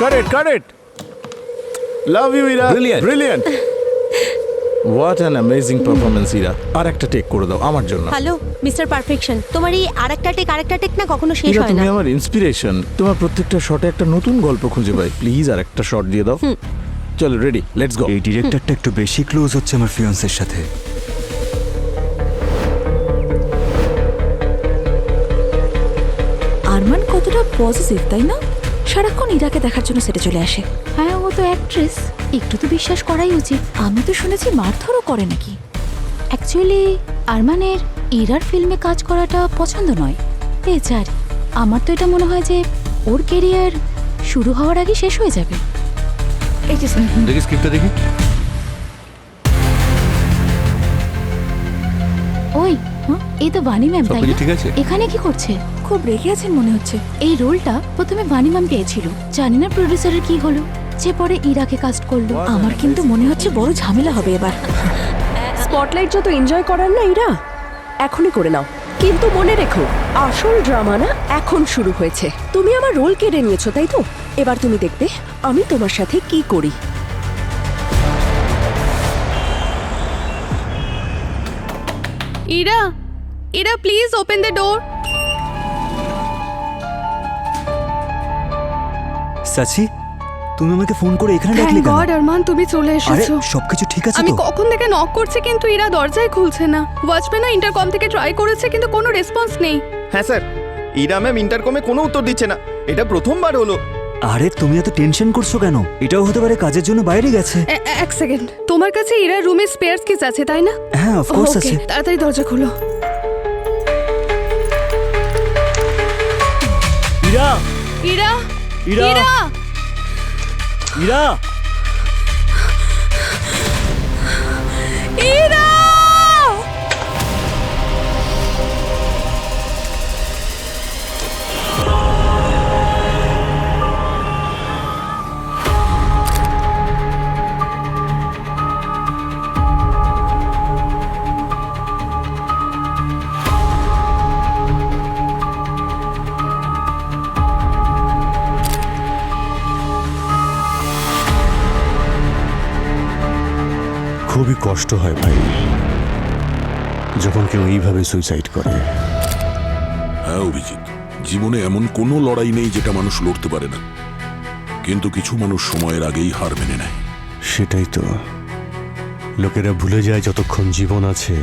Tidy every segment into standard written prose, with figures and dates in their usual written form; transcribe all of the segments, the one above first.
Cut it. Love you, Ira. Brilliant. What an amazing performance, Ira. আর একটা take করে দাও আমার জন্য। হ্যালো মিস্টার পারফেকশন, তোমার এই আরেকটা টেক না কখনো শেষ ইরা, হয় না। তুমি আমার ইন্সপিরেশন। তোমার প্রত্যেকটা শটে একটা নতুন গল্প খুঁজে পাই। প্লিজ আর একটা শট দিয়ে দাও। চলো রেডি, লেটস গো। এই ডিরেক্টরটা একটু বেশি ক্লোজ হচ্ছে আমার ফিয়ান্সের সাথে। আরমান কতটা পজিটিভ তাই না? সারাক্ষণ ইরাকে দেখার জন্য সেটে চলে আসে। হ্যাঁ, ও তো অ্যাক্ট্রেস, একটু তো বিশ্বাস করাই উচিত। আমি তো শুনেছি মারধরও করে নাকি। অ্যাকচুয়ালি আরমানের ইরার ফিল্মে কাজ করাটা পছন্দ নয়। বেচারি, আমার তো এটা মনে হয় যে ওর কেরিয়ার শুরু হওয়ার আগে শেষ হয়ে যাবে। এই যে স্যার, দেখি স্ক্রিপ্টটা দেখি। ওই এই তো বানি ম্যাম, তাই না? ঠিক আছে। এখানে কি করছে? খুব রেগে আছেন মনে হচ্ছে। এই রোলটা প্রথমে বানি ম্যাম পেয়েছিল, জানি না প্রডিউসারের কি হলো, যে পরে ইরাকে কাস্ট করলো। আমার কিন্তু মনে হচ্ছে বড় ঝামেলা হবে এবার। স্পটলাইট যত এনজয় করার না ইরা, এখনই করে নাও। কিন্তু মনে রেখো, আসল ড্রামা না এখন শুরু হয়েছে। তুমি আমার রোল কেড়ে নিয়েছো, তাই তো? এবার তুমি দেখবে আমি তোমার সাথে কি করি। Ira please open the door. Sachi, তুমি আমাকে ফোন করে এখানে ডাকলে থ্যাংক কেন? গড আরমান, তুমি চলে আরে এসেছো। সবকিছু ঠিক আছে আমি তো? কখন থেকে নক করছি কিন্তু ইরা দরজাই খুলছে না। ওয়াচম্যান ইন্টারকম থেকে ট্রাই করেছে কিন্তু কোনো রেসপন্স নেই। হ্যাঁ স্যার, ইরা ম্যাম ইন্টারকমে কোনো উত্তর দিচ্ছে না। এটা প্রথমবার হলো। আরে তুমি এত টেনশন করছো কেন? এটাও হতে পারে কাজের জন্য বাইরে গেছে। এক সেকেন্ড, তোমার কাছে ইরার রুমে স্পেয়ারস কিস আছে তাই না? হ্যাঁ, অফ কোর্স Okay, আছে। তাড়াতাড়ি দরজা খোলো। ইরা, ইরা ইরা, ইরা ইরা, ইরা খুবই কষ্ট হয় ভাই যখন কেউ এইভাবে সুইসাইড করে। হ্যাঁ অভিজিৎ, জীবনে এমন কোনো লড়াই নেই যেটা মানুষ লড়তে পারে না, কিন্তু কিছু মানুষ সময়ের আগেই হার মেনে নেয়। সেটাই তো, লোকেরা ভুলে যায় যতক্ষণ জীবন আছে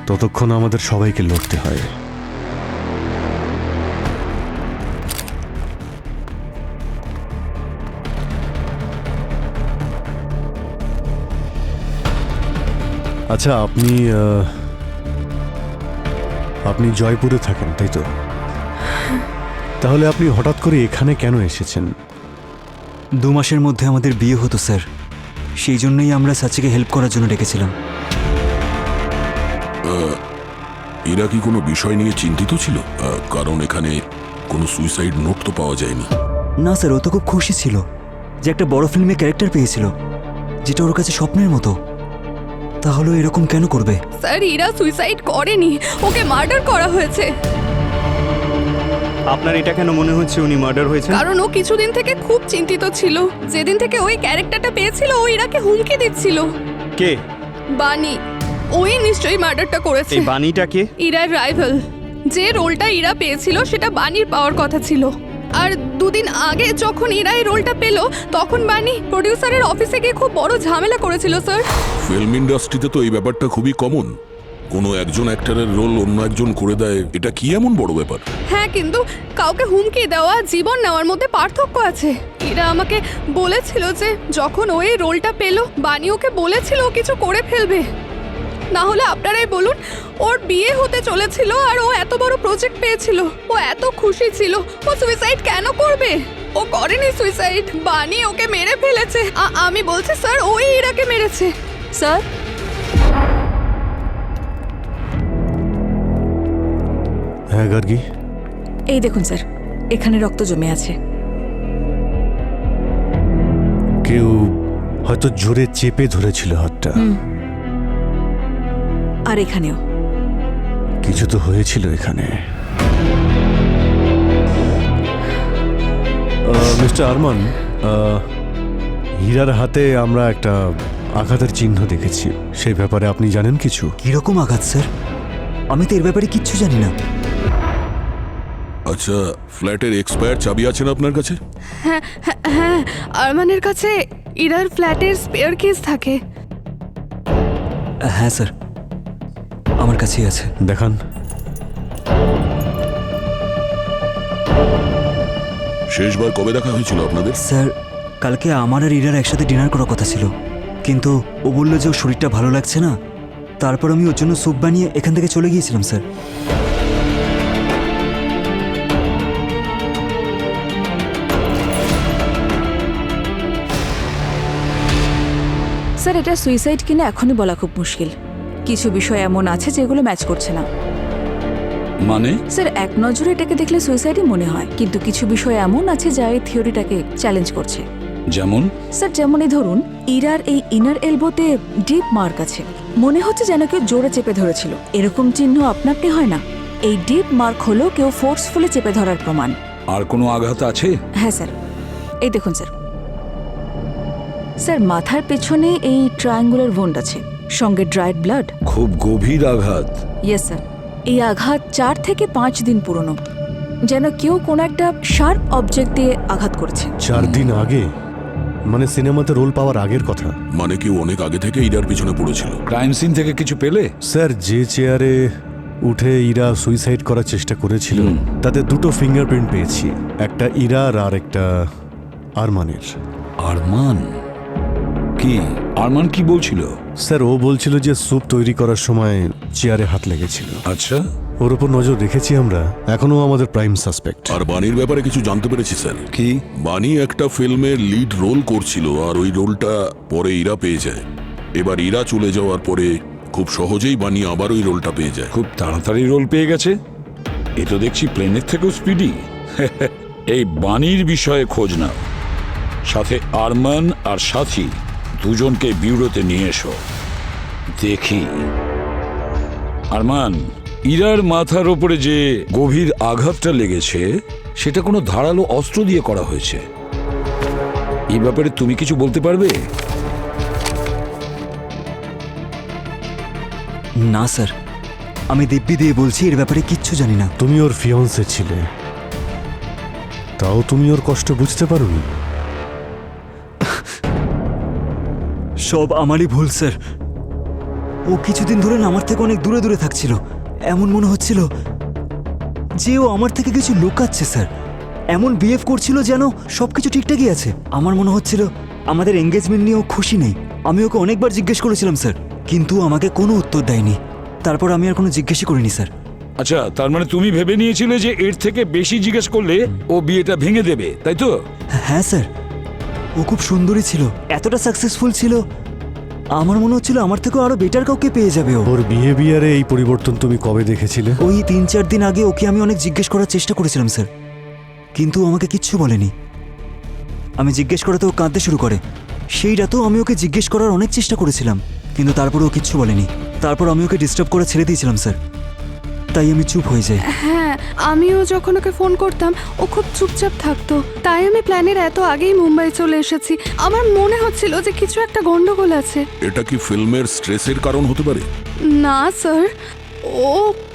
ততক্ষণ আমাদের সবাইকে লড়তে হয়। আচ্ছা, আপনি জয়পুরে থাকেন তাই তো? তাহলে আপনি হঠাৎ করে এখানে কেন এসেছেন? 2 মাসের মধ্যে আমাদের বিয়ে হতো স্যার, সেই জন্যই আমরা সাচিকে হেল্প করার জন্য ডেকেছিলাম। এরা কি কোনো বিষয় নিয়ে চিন্তিত ছিল? কারণ এখানে কোনো সুইসাইড নোট তো পাওয়া যায়নি। না স্যার, ও তো খুব খুশি ছিল যে একটা বড় ফিল্মে ক্যারেক্টার পেয়েছিল, যেটা ওর কাছে স্বপ্নের মতো। তাহলে এরকম কেন করবে? স্যার, ইরা সুইসাইড করেনি, ওকে মার্ডার করা হয়েছে। আপনার এটা কেন মনে হচ্ছে উনি মার্ডার হয়েছেন? কারণ ও কিছুদিন থেকে খুব চিন্তিত ছিল। যেদিন থেকে ওই ক্যারেক্টারটা পেয়েছিল ও ইরাকে হুমকি দিচ্ছিল। কে? বানি। ওই নিশ্চয়ই মার্ডারটা করেছে। এই বানিটা কে? ইরার রাইভাল। যে রোলটা ইরা পেয়েছিল সেটা বানির পাওয়ার কথা ছিল। আর 2 দিন আগে যখন ইরা এই রোলটা পেল তখন বানি প্রডিউসারের অফিসে গিয়ে খুব বড় ঝামেলা করেছিল স্যার। ফিল্ম ইন্ডাস্ট্রিতে তো এই ব্যাপারটা খুবই কমন। কোনো একজন অ্যাক্টরের রোল অন্য একজন করে দেয়, এটা কি এমন বড় ব্যাপার? হ্যাঁ, কিন্তু কাউকে হুমকি দেওয়া জীবন নেওয়ার মধ্যে পার্থক্য আছে। ইরা আমাকে বলেছিল যে যখন ও এই রোলটা পেল বানি ওকে বলেছিল ও কিছু করে ফেলবে, না হলে আপনারাই বলুন। ওর বিয়ে হতে চলেছিল আর ও এত বড় প্রজেক্ট পেয়েছিল, ও এত খুশি ছিল। ও সুইসাইড কেন করবে? ও করেনি সুইসাইড, বানি ওকে মেরে ফেলেছে। আমি বলছি স্যার, ওই ইরাকে মেরেছে। স্যার, হ্যাঁ গার্গী, এই দেখুন স্যার, এখানে রক্ত জমে আছে। কেউ হয়তো জোরে চেপে ধরেছিল হাতটা। আর এখানেও কিছু তো হয়েছিল এখানে। মিস্টার মিস্টার আরমান, হীরার হাতে আমরা একটা আঘাতের চিহ্ন দেখেছি। সেই ব্যাপারে আপনি জানেন কিছু? কিরকম আঘাত স্যার? আমি তো এর ব্যাপারে কিচ্ছু জানি না। আচ্ছা, ফ্ল্যাটের এক্সপায়ার চাবি আছে না আপনার কাছে? হ্যাঁ, আরমানের কাছে ইরার ফ্ল্যাটের স্পেয়ার কেস থাকে। হ্যাঁ স্যার, আমার কাছেই আছে। দেখান। শেষবার কবে দেখা হয়েছিল আপনাদের? স্যার, কালকে আমার আর ইরার একসাথে ডিনার করার কথা ছিল, কিন্তু ও বললো যে ওর শরীরটা ভালো লাগছে না। তারপর আমি ওর জন্য স্যুপ বানিয়ে এখান থেকে চলে গিয়েছিলাম স্যার। স্যার, এটা সুইসাইড কিনা এখনই বলা খুব মুশকিল। কিছু বিষয় এমন আছে যেগুলো ম্যাচ করছে না। মানে? স্যার, এক নজরে এটাকে দেখলে সুইসাইডই মনে হয়, কিন্তু কিছু বিষয় এমন আছে যা এই থিওরিটাকে চ্যালেঞ্জ করছে। যেমন? স্যার, যেমন এই ধরুন, ইরার এই ইনার এলবোতে ডিপ মার্ক আছে। মনে হচ্ছে যেন কেউ জোরে চেপে ধরেছিল। এরকম চিহ্ন আপনা আপনি হয় না। এই ডিপ মার্ক হলো কেউ ফোর্সফুলি চেপে ধরার প্রমাণ। আর কোনো আঘাত আছে? হ্যাঁ স্যার, এই দেখুন স্যার। স্যার, মাথার পেছনে এই ট্রায়াঙ্গুলার ভোন্ড আছে, সঙ্গে ড্রাইড ব্লাড। খুব গভীর আঘাত। ইয়েস স্যার, এই আঘাত 4 থেকে 5 দিন পুরনো, যেন কেউ কোনো একটা শার্প অবজেক্ট দিয়ে আঘাত করেছে। 4 দিন আগে? মানে সিনেমাতে রোল পাওয়ার আগের কথা? মানে কেউ অনেক আগে থেকে ইরার পিছনে পড়েছিল। ক্রাইম সিন থেকে কিছু পেলে? স্যার, যে চেয়ারে উঠে ইরা সুইসাইড করার চেষ্টা করেছিল তাতে 2টো ফিঙ্গারপ্রিন্ট পেয়েছি, একটা ইরার আর একটা আরমানের। আরমান? কি আরমান কি বলছিল? স্যার, ও বলছিল যে স্যুপ তৈরি করার সময় চেয়ারে হাত লেগেছিল। আচ্ছা, ওর উপর নজর রেখেছি আমরা, এখনো আমাদের প্রাইম সাসপেক্ট। আর বানির ব্যাপারে কিছু জানতে পেরেছি স্যার। কি? বানি একটা ফিল্মের লিড রোল করছিল, আর ওই রোলটা পরে ইরা পেয়ে যায়। এবার ইরা চলে যাওয়ার পরে খুব সহজেই বানি আবার ওই রোলটা পেয়ে যায়। খুব তাড়াতাড়ি রোল পেয়ে গেছে। এ তো দেখছি প্লেনের থেকেও স্পিডি। এই বানির বিষয়ে খোঁজ নাও, সাথে আরমান আর সাথী দুজনকে ব্যুরোতে নিয়ে এসো। দেখি। আরমান, ইরার মাথার ওপরে যে গভীর আঘাতটা লেগেছে সেটা কোনো ধারালো অস্ত্র দিয়ে করা হয়েছে। এই ব্যাপারে তুমি কিছু বলতে পারবে? না স্যার, আমি দিব্যি দিয়ে বলছি এর ব্যাপারে কিচ্ছু জানি না। তুমি ওর ফিয়ন্সে ছিলে, তাও তুমি ওর কষ্ট বুঝতে পারোনি? সব আমারই ভুল স্যার। ও কিছুদিন ধরে না আমার থেকে অনেক দূরে দূরে থাকছিল। এমন মনে হচ্ছিল যে ও আমার থেকে কিছু লুকাচ্ছে স্যার। এমন বিহেভ করছিল যেন সবকিছু ঠিকঠাকই আছে। আমার মনে হচ্ছিল আমাদের এঙ্গেজমেন্ট নিয়ে ও খুশি নেই। আমি ওকে অনেকবার জিজ্ঞেস করেছিলাম স্যার, কিন্তু আমাকে কোনো উত্তর দেয়নি। তারপর আমি আর কোনো জিজ্ঞেসই করিনি স্যার। আচ্ছা, তার মানে তুমি ভেবে নিয়েছিলে যে এর থেকে বেশি জিজ্ঞেস করলে ও বিয়েটা ভেঙে দেবে, তাই তো? হ্যাঁ স্যার, ও খুব সুন্দরী ছিল, এতটা সাকসেসফুল ছিল, আমার মনে হচ্ছিল আমার থেকেও আরো বেটার কাউকে পেয়ে যাবে ও। ওর বিহেভিয়ারে এই পরিবর্তন তুমি কবে দেখেছিলে? ওই 3-4 দিন আগে ওকে আমি অনেক জিজ্ঞেস করার চেষ্টা করেছিলাম স্যার, কিন্তু আমাকে কিচ্ছু বলেনি। আমি জিজ্ঞেস করাতে ও কাঁদতে শুরু করে। সেই রাতেও আমি ওকে জিজ্ঞেস করার অনেক চেষ্টা করেছিলাম, কিন্তু তারপরে ও কিচ্ছু বলেনি। তারপর আমি ওকে ডিস্টার্ব করে ছেড়ে দিয়েছিলাম স্যার, তাই আমি চুপ হয়ে যাই। হ্যাঁ, আমিও যখন ওকে ফোন করতাম ও খুব চুপচাপ থাকতো, তাই আমি প্ল্যানের এত আগেই মুম্বাই চলে এসেছি। আমার মনে হচ্ছিল যে কিছু একটা গন্ডগোল আছে। এটা কি ফিল্মের স্ট্রেসের কারণ হতে পারে? না স্যার, ও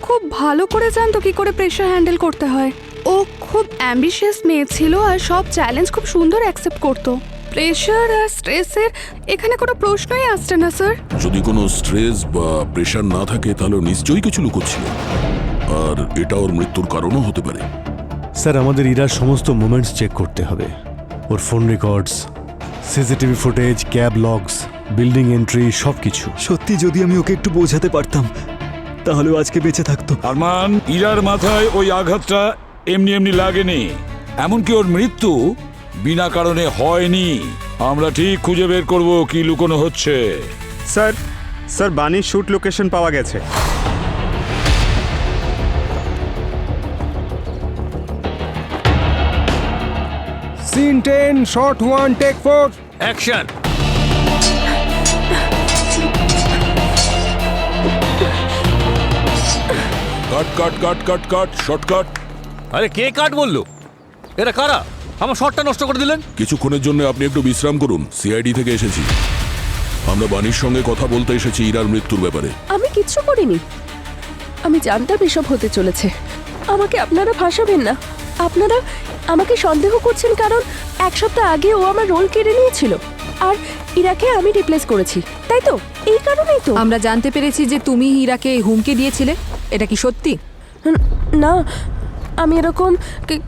খুব ভালো করে জানতো কি করে প্রেশার হ্যান্ডেল করতে হয়। ও খুব অ্যাম্বিশিয়াস মেয়ে ছিল আর সব চ্যালেঞ্জ খুব সুন্দর অ্যাকসেপ্ট করতো। প্রেশার আর স্ট্রেসের এখানে কোনো প্রশ্নই আসছে না স্যার। যদি কোনো স্ট্রেস বা প্রেশার না থাকে তাহলে নিশ্চয়ই কিছু লুকোচ্ছিল, আর এটা ওর মৃত্যুর কারণও হতে পারে। স্যার, আমাদের ইরার সমস্ত মুভমেন্টস চেক করতে হবে। ওর phone records, CCTV footage, cab logs, building entry, সব কিছু। সত্যি যদি আমি ওকে একটু বোঝাতে পারতাম তাহলে ও আজকে বেঁচে থাকতো। আরমান, ইরার মাথায় ওই আঘাতটা এমনি এমনি লাগেনি, এমনকি ওর মৃত্যু বিনা কারণে হয়নি। আমরা ঠিক খুঁজে বের করব কি লুকোনো হচ্ছে। স্যার, বানির শুট লোকেশন পাওয়া গেছে। Scene 10, shot 1, take 4. অ্যাকশন। কাট কাট কাট কাট কাট, শর্টকাট। আরে কে কাট বললো? এরা কারা? আমার শটটা নষ্ট করে দিলেন। কিছুক্ষণের জন্য আপনি একটু বিশ্রাম করুন। সিআইডি থেকে এসেছি, আমরা বাণীর সঙ্গে কথা বলতে এসেছি ইরার মৃত্যুর ব্যাপারে। আমি কিচ্ছু করিনি। আমি জানতাম এসব হতে চলেছে। আমাকে আপনারা ফাঁসাবেন না। আপনারা আমাকে সন্দেহ করছেন কারণ এক সপ্তাহ আগে ও আমার রোল কেড়ে নিয়েছিল আর ইরাকে আমি রিপ্লেস করেছি, তাই তো? এই কারণেই তো আমরা জানতে পেরেছি যে তুমি ইরাকে হুমকি দিয়েছিলে। এটা কি সত্যি? না, আমি এরকম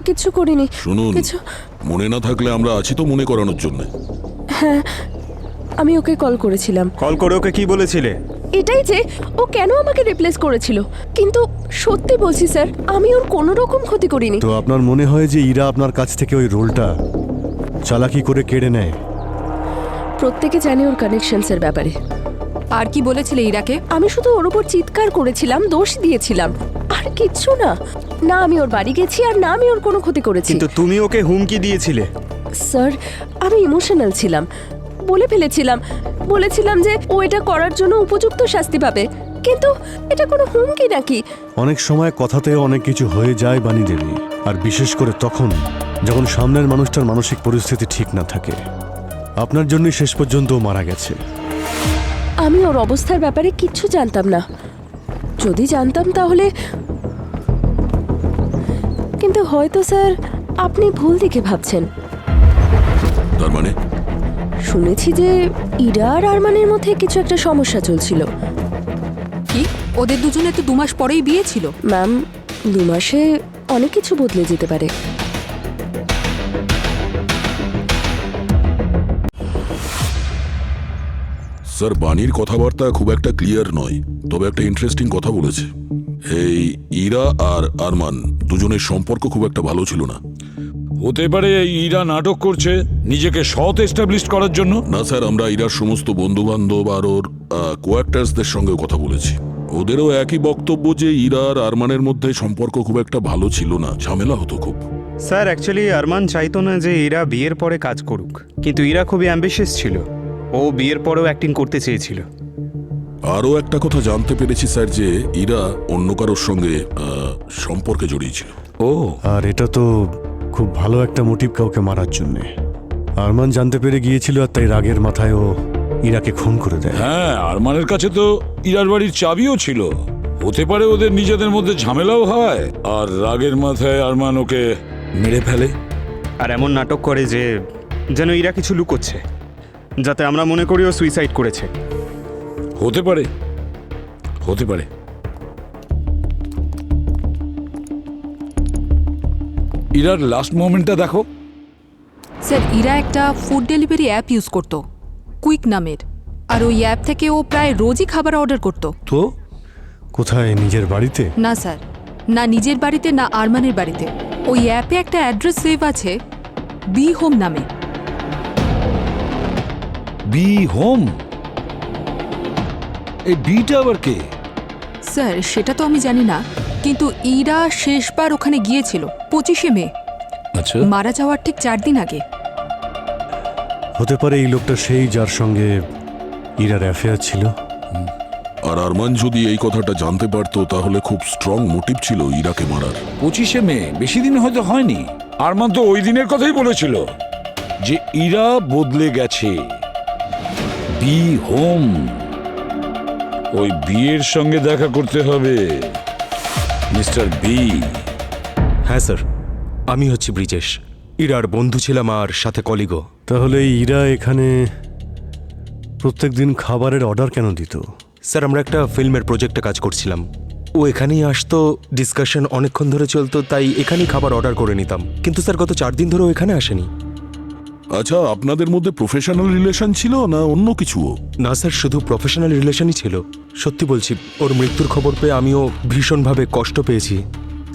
কিছু করিনি। শুনুন, কিছু মনে না থাকলে আমরা আছি তো মনে করানোর জন্য। হ্যাঁ, আমি ওকে কল করেছিলাম। কল করে ওকে কি বলেছিলে? এটাই যে ও কেন আমাকে রিপ্লেস করেছিল। কিন্তু সত্যি বলছি স্যার, আমি ওর কোনো রকম ক্ষতি করিনি। তো আপনার মনে হয় যে ইরা আপনার কাছ থেকে ওই রোলটা চালাকি করে কেড়ে নেয়? প্রত্যেকে জানে ওর কানেকশনসের ব্যাপারে। আর কি বলেছিলে ইরাকে? আমি শুধু ওর উপর চিৎকার করেছিলাম, দোষ দিয়েছিলাম, আর কিচ্ছু না। না আমি ওর বাড়ি গেছি আর না আমি ওর কোনো ক্ষতি করেছি। কিন্তু তুমি ওকে হুমকি দিয়েছিলে। স্যার, আমি ইমোশনাল ছিলাম, বলে ফেলেছিলাম। বলেছিলাম যে ও এটা করার জন্য উপযুক্ত শাস্তি পাবে, কিন্তু এটা কোনো হুমকি নাকি? অনেক সময় কথাতে অনেক কিছু হয়ে যায় বাণী দেবী, আর বিশেষ করে তখন যখন সামনের মানুষটার মানসিক পরিস্থিতি ঠিক না থাকে। আপনার জন্যই শেষ পর্যন্ত ও মারা গেছে। আমি ওর অবস্থার ব্যাপারে কিচ্ছু জানতাম না। যদি জানতাম তাহলে, কিন্তু হয়তো স্যার আপনি ভুল দিকে ভাবছেন। তার মানে? শুনেছি যে ইরা আর আরমানের মধ্যে কিছু একটা সমস্যা চলছিল। কি? ওদের দুজনে তো 2 মাস পরেই বিয়ে ছিল। ম্যাম, 2 মাসে অনেক কিছু বদলে যেতে পারে। স্যার, বাণীর কথাবার্তা খুব একটা ক্লিয়ার নয়, তবে একটা ইন্টারেস্টিং কথা বলেছে। এই ইরা আর আরমান দুজনের সম্পর্ক খুব একটা ভালো ছিল না। হতে পারে ইরা নাটক করছে নিজেকে সৎ এস্টাবলিশ করার জন্য। না স্যার, আমরা ইরার সমস্ত বন্ধু বান্ধব আর ওর কোয়ার্টার্সদের সঙ্গে কথা বলেছি। ওদেরও একই বক্তব্য যে ইরা আর আরমানের মধ্যে সম্পর্ক খুব একটা ভালো ছিল না, ঝামেলা হতো খুব। স্যার, অ্যাকচুয়ালি আরমান চাইতো না যে ইরা বিয়ের পরে কাজ করুক, কিন্তু ইরা খুবই অ্যাম্বিশিয়াস ছিল। ও বিয়ের পরেও অ্যাক্টিং করতে চেয়েছিল। আরও একটা কথা জানতে পেরেছি স্যার, যে ইরা অন্য কারোর সঙ্গে সম্পর্কে জড়িয়েছিল। ও, আর এটা তো খুব ভালো একটা মোটিভ কাউকে মারার জন্যে। আরমান জানতে পেরে গিয়েছিল আর তাই রাগের মাথায় ও ইরাকে খুন করে দেয়। হ্যাঁ, আরমানের কাছে তো ইরার বাড়ির চাবিও ছিল। হতে পারে ওদের নিজেদের মধ্যে ঝামেলাও হয় আর রাগের মাথায় আরমান ওকে মেরে ফেলে। আর এমন নাটক করে যে যেন ইরা কিছু লুকোচ্ছে, যাতে আমরা মনে করি ও সুইসাইড করেছে। হতে পারে, হতে পারে। ইরার লাস্ট মোমেন্টটা দেখো। স্যার, ইরা একটা ফুড ডেলিভারি অ্যাপ ইউজ করত, কুইক নামের। আর ওই অ্যাপ থেকে ও প্রায় রোজই খাবার অর্ডার করত। তো কোথায়? নিজের বাড়িতে? না স্যার, না নিজের বাড়িতে না আরমানের বাড়িতে। ওই অ্যাপে একটা অ্যাড্রেস সেভ আছে, বি হোম নামে। B home? এই বিটা আবার কে? স্যার, সেটা তো আমি জানি না, কিন্তু ইরা শেষবার ওখানে গিয়েছিল 25শে মে। আচ্ছা, মারা যাওয়ার ঠিক 4 দিন আগে। হতে পারে এই লোকটা সেই যার সঙ্গে ইরার অ্যাফেয়ার ছিল। আর আরমান যদি এই কথাটা জানতে পারতো তাহলে খুব স্ট্রং মোটিভ ছিল ইরাকে মারার। 25শে মে বেশি দিন হয়তো হয়নি। আরমান তো ওই দিনের কথাই বলেছিল যে ইরা বদলে গেছে। বি হোম, ওই বিয়ের সঙ্গে দেখা করতে হবে, মিস্টার বি। হ্যাঁ স্যার, আমি হচ্ছি ব্রিজেশ। ইরার বন্ধু ছিলাম আর সাথে কলিগো। তাহলে ইরা এখানে প্রত্যেকদিন খাবারের অর্ডার কেন দিত? স্যার, আমরা একটা ফিল্মের প্রজেক্টে কাজ করছিলাম। ও এখানেই আসতো, ডিসকাশন অনেকক্ষণ ধরে চলতো, তাই এখানেই খাবার অর্ডার করে নিতাম। কিন্তু স্যার, গত 4 দিন ধরে ও এখানে আসেনি। আচ্ছা, আপনাদের মধ্যে প্রফেশনাল রিলেশন ছিল না অন্য কিছুও? না স্যার, শুধু প্রফেশনাল রিলেশনই ছিল। সত্যি বলছি, ওর মৃত্যুর খবর পেয়ে আমিও ভীষণভাবে কষ্ট পেয়েছি।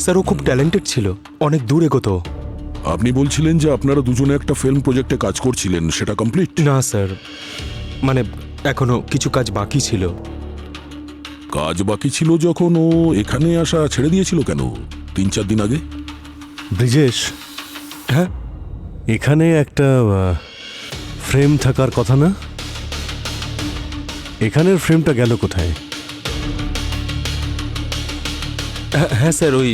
স্যার, ও খুব ট্যালেন্টেড ছিল, অনেক দূর এগোতো। আপনি বলছিলেন যে আপনারা দুজনে একটা ফিল্ম প্রজেক্টে কাজ করছিলেন, সেটা কমপ্লিট? না স্যার, মানে এখনো কিছু কাজ বাকি ছিল। কাজ বাকি ছিল যখন ও এখানে আসা ছেড়ে দিয়েছিল কেন 3-4 দিন আগে? ব্রিজেশ, হ্যাঁ, এখানে একটা ফ্রেম থাকার কথা না? এখানের ফ্রেমটা গেল কোথায়? হ্যাঁ স্যার, ওই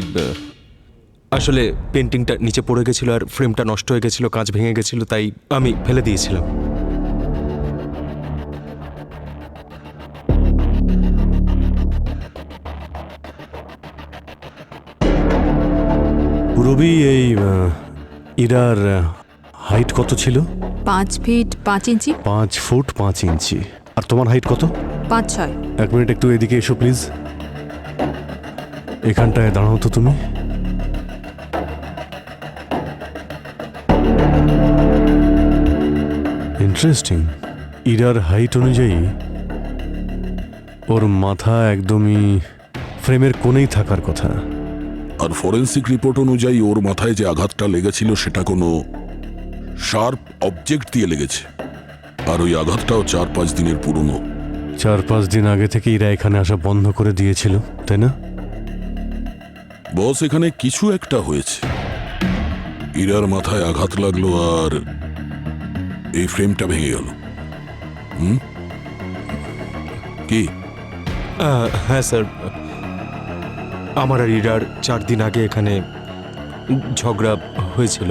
2 আসলে পেন্টিংটা নিচে পড়ে গেছিল আর ফ্রেমটা নষ্ট হয়ে গেছিল, কাঁচ ভেঙে গেছিল, তাই আমি ফেলে দিয়েছিলাম। রবি, এই ইরার হাইট কত ছিল? 5 ফিট 5 ইঞ্চি। 5 ফুট 5 ইঞ্চি। আর তোমার হাইট কত? 5-6। 1 মিনিট একটু এদিকে এসো প্লিজ। এখানটায় দাঁড়াও তো তুমি। ইন্টারেস্টিং। ইরার হাইট অনুযায়ী ওর মাথা একদমই ফ্রেমের কোণেই থাকার কথা। আর ফরেন্সিক রিপোর্ট অনুযায়ী ওর মাথায় যে আঘাতটা লেগেছিল সেটা কোনো শার্প অবজেক্ট দিয়ে লেগেছে। আর ওই আঘাতটাও 4-5 দিনের পুরনো। 4-5 দিন আগে থেকে ইরা এখানে আসা বন্ধ করে দিয়েছিল, তাই না? বস, এখানে কিছু একটা হয়েছে। ইরার মাথায় আঘাত লাগলো আর এই ফ্রেমটা ভেঙে গেল। কি? হ্যাঁ স্যার, আমার আর ইরার 4 দিন আগে এখানে ঝগড়া হয়েছিল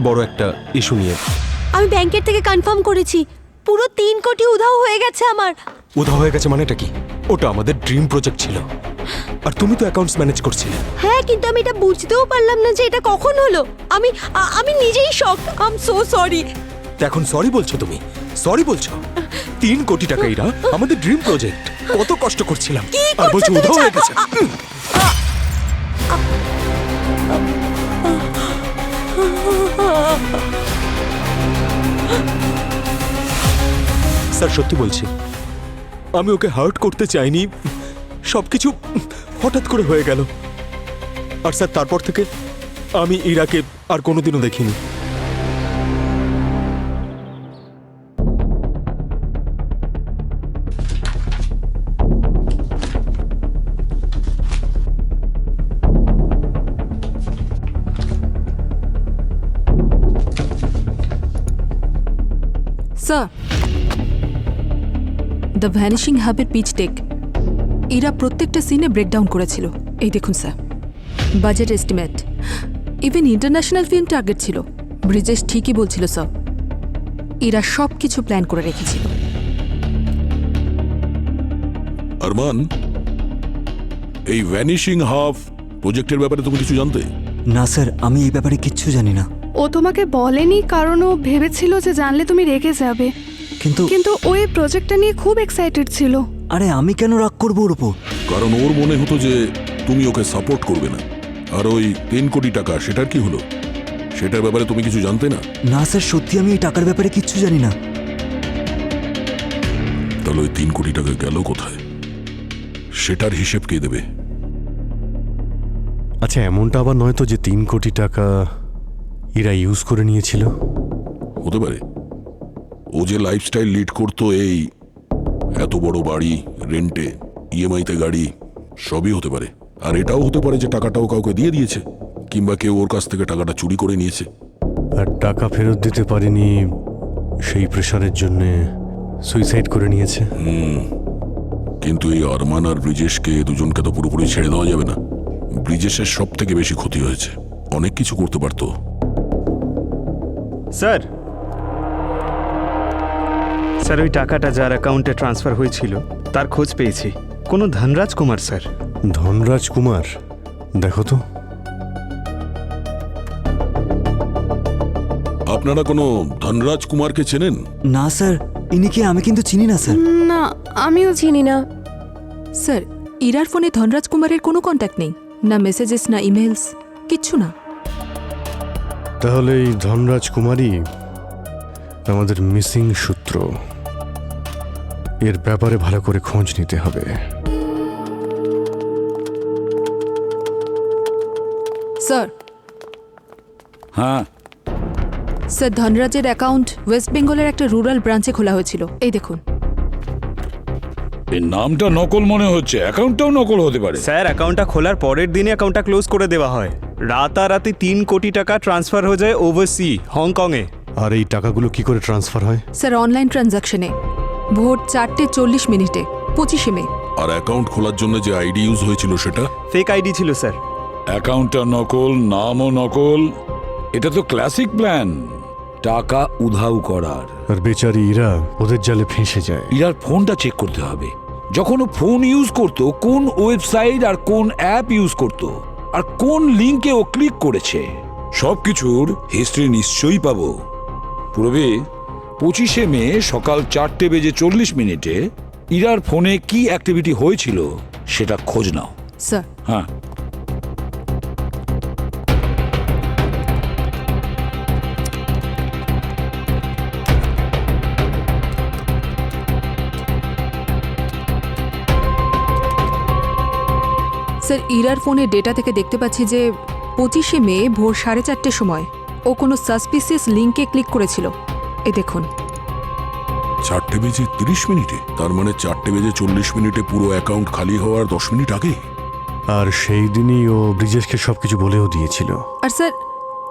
বড় একটা ইস্যু নিয়ে। আমি ব্যাংকের থেকে কনফার্ম করেছি, পুরো 3 কোটি উধাও হয়ে গেছে আমার। উধাও হয়ে গেছে মানেটা কি? ওটা আমাদের ড্রিম প্রজেক্ট ছিল, আর তুমি তো অ্যাকাউন্টস ম্যানেজ করছিলে। হ্যাঁ, কিন্তু আমি এটা বুঝতেও পারলাম না যে এটা কখন হলো। আমি নিজেই shock. I am so sorry. এখন সরি বলছো তুমি? সরি বলছো? 3 কোটি টাকা ইরা, আমাদের ড্রিম প্রজেক্ট, কত কষ্ট করছিলাম, আর বলছো উধাও হয়ে গেছে। স্যার সত্যি বলছি, আমি ওকে হার্ট করতে চাইনি, সবকিছু হঠাৎ করে হয়ে গেল। আর স্যার তারপর থেকে আমি ইরাকে আর কোনোদিনও দেখিনি। স্যার, দ্য ভ্যানিশিং হাবের পিচ টেক এরা প্রত্যেকটা সিনে ব্রেকডাউন করেছিল। এই দেখুন sir, budget estimate, even international film target ছিল। ব্রিজেশ ঠিকই বলছিল স্যার, এরা সব কিছু প্ল্যান করে রেখেছিল। আরমান, এই ভ্যানিশিং হাফ প্রজেক্টের ব্যাপারে তুমি কিছু জানতে? না স্যার, আমি এই ব্যাপারে কিচ্ছু জানি না। ও তোমাকে বলেনি কারণ ও ভেবেছিল যে জানলে তুমি রেগে যাবে। কিন্তু ওই প্রজেক্টটা নিয়ে খুব এক্সাইটেড ছিল। আরে আমি কেন রাগ করবো ওর উপর? কারণ ওর মনে হতো যে তুমি ওকে সাপোর্ট করবে না। আর ওই 3 কোটি টাকা, সেটার কি হলো? সেটার ব্যাপারে তুমি কিছু জানতে না? না স্যার, সত্যি আমি এই টাকার ব্যাপারে কিচ্ছু জানি না। তাহলে ওই 3 কোটি টাকা গেল কোথায়? সেটার হিসেব কে দেবে? আচ্ছা, এমনটা আবার নয় তো যে 3 কোটি টাকা ইরা ইউজ করে নিয়েছিল? হতে পারে। ও যে লাইফস্টাইল লিড করতো, এই এত বড় বাড়ি, রেন্টে, ইএমআইতে গাড়ি, সবই হতে পারে। আর এটাও হতে পারে যে টাকাটাও কাউকে দিয়ে দিয়েছে, কিংবা কেউ ওর কাছ থেকে টাকাটা চুরি করে নিয়েছে। আর টাকা ফেরত দিতে পারেনি, সেই প্রেশারের জন্য সুইসাইড করে নিয়েছে। কিন্তু এই আরমান আর ব্রিজেশকে, দুজনকে তো পুরোপুরি ছেড়ে দেওয়া যাবে না। ব্রিজেশের সব থেকে বেশি ক্ষতি হয়েছে, অনেক কিছু করতে পারতো। স্যার, স্যার ওই টাকাটা যার অ্যাকাউন্টে ট্রান্সফার হয়েছিল তার খোঁজ পেয়েছি। কোনো ধনরাজ কুমার স্যার। ধনরাজ কুমার? দেখো তো। আপনারা কোনো ধনরাজ কুমারকে চেনেন? না স্যার, ইনি কি? আমি কিন্তু চিনি না স্যার। না, আমিও চিনি না। স্যার, ইরার ফোনে ধনরাজ কুমারের কোনো কন্ট্যাক্ট নেই, না মেসেজেস না ইমেলস, কিচ্ছু না। তাহলে এই ধনরাজ কুমারই আমাদের মিসিং সূত্র। এর ব্যাপারে ভালো করে খোঁজ নিতে হবে। স্যার। হ্যাঁ স্যার, ধনরাজের অ্যাকাউন্ট ওয়েস্ট বেঙ্গলের একটা রুরাল ব্রাঞ্চে খোলা হয়েছিল। এই দেখুন। এই নামটা নকল মনে হচ্ছে, অ্যাকাউন্টটাও নকল হতে পারে। স্যার, অ্যাকাউন্টটা খোলার পরের দিনই অ্যাকাউন্টটা ক্লোজ করে দেওয়া হয়। রাতারাতি 3 কোটি টাকা ট্রান্সফার হয়ে যায় ওভারসি, হংকংয়ে। আর এই টাকাগুলো কি করে ট্রান্সফার হয়? স্যার, অনলাইন ট্রানজাকশনে ভোর 4:40 25 মে। আর অ্যাকাউন্ট খোলার জন্য যে আইডি ইউজ হয়েছিল সেটা ফেক আইডি ছিল স্যার। অ্যাকাউন্টটা নকল, নামও নকল। এটা তো ক্লাসিক প্ল্যান, টাকা উধাও করার। আর বেচারি ইরা ওদের জালে ফেঁসে যায়। ইরার ফোনটা চেক করতে হবে। যখন ও ফোন ইউজ করত, কোন ওয়েবসাইট আর কোন অ্যাপ ইউজ করত, আর কোন লিঙ্কে ও ক্লিক করেছে, সবকিছুর হিস্ট্রি নিশ্চয়ই পাবো। পূর্বে 25শে মে সকাল 4:40 ইরার ফোনে কি অ্যাক্টিভিটি হয়েছিল সেটা খোঁজ নাও। স্যার, হ্যাঁ, স্যার ইরার ফোনে ডেটা থেকে দেখতে পাচ্ছি যে 25শে মে ভোর 4:30 সময় ও কোনো সাসপিসিয়াস লিঙ্কে ক্লিক করেছিল। এই দেখুন। 4:30? তার মানে 4:40 পুরো অ্যাকাউন্ট খালি হওয়ার 10 মিনিট আগে। আর সেই দিনই ও ব্রিজেশকে সবকিছু বলেও দিয়েছিল। আর স্যার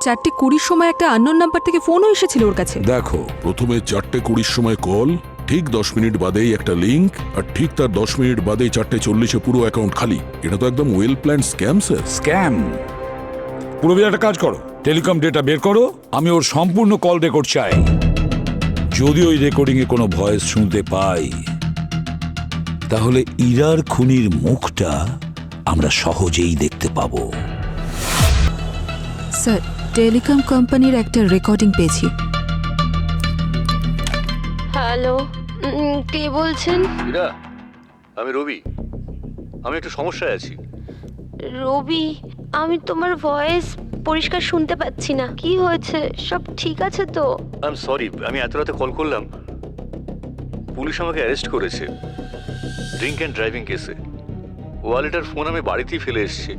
4:20 সময় একটা আননোন নাম্বার থেকে ফোনও এসেছিল ওর কাছে। দেখো, প্রথমে 4:20 সময় কল, ঠিক 10 মিনিট বাদেই একটা লিঙ্ক, আর ঠিক তার 10 মিনিট বাদেই 4:40 পুরো অ্যাকাউন্ট খালি। এটা তো একদম well planned scam sir. Scam. পূর্বে একটা কাজ করো, টেলিকম ডেটা বের করো, আমি ওর সম্পূর্ণ কল রেকর্ড চাই। যদি ওই রেকর্ডিংয়ে কোনো ভয়েস শুনতে পাই, তাহলে ইরার খুনির মুখটা আমরা সহজেই দেখতে পাবো। স্যার, টেলিকম কোম্পানির একটা রেকর্ডিং পেয়েছি। হ্যালো, কে বলছেন? ইরা, আমি রবি। আমি একটু সমস্যায় আছি। রবি, আমি তোমার ভয়েস পরিষ্কার শুনতে পাচ্ছি না। কি হয়েছে? সব ঠিক আছে তো? আই এম সরি, আমি এত রাতে কল করলাম। পুলিশ আমাকে অ্যারেস্ট করেছে ড্রিঙ্ক অ্যান্ড ড্রাইভিং কেসে। ওয়ালেট আর ফোন আমি বাড়িতেই ফেলে এসেছি।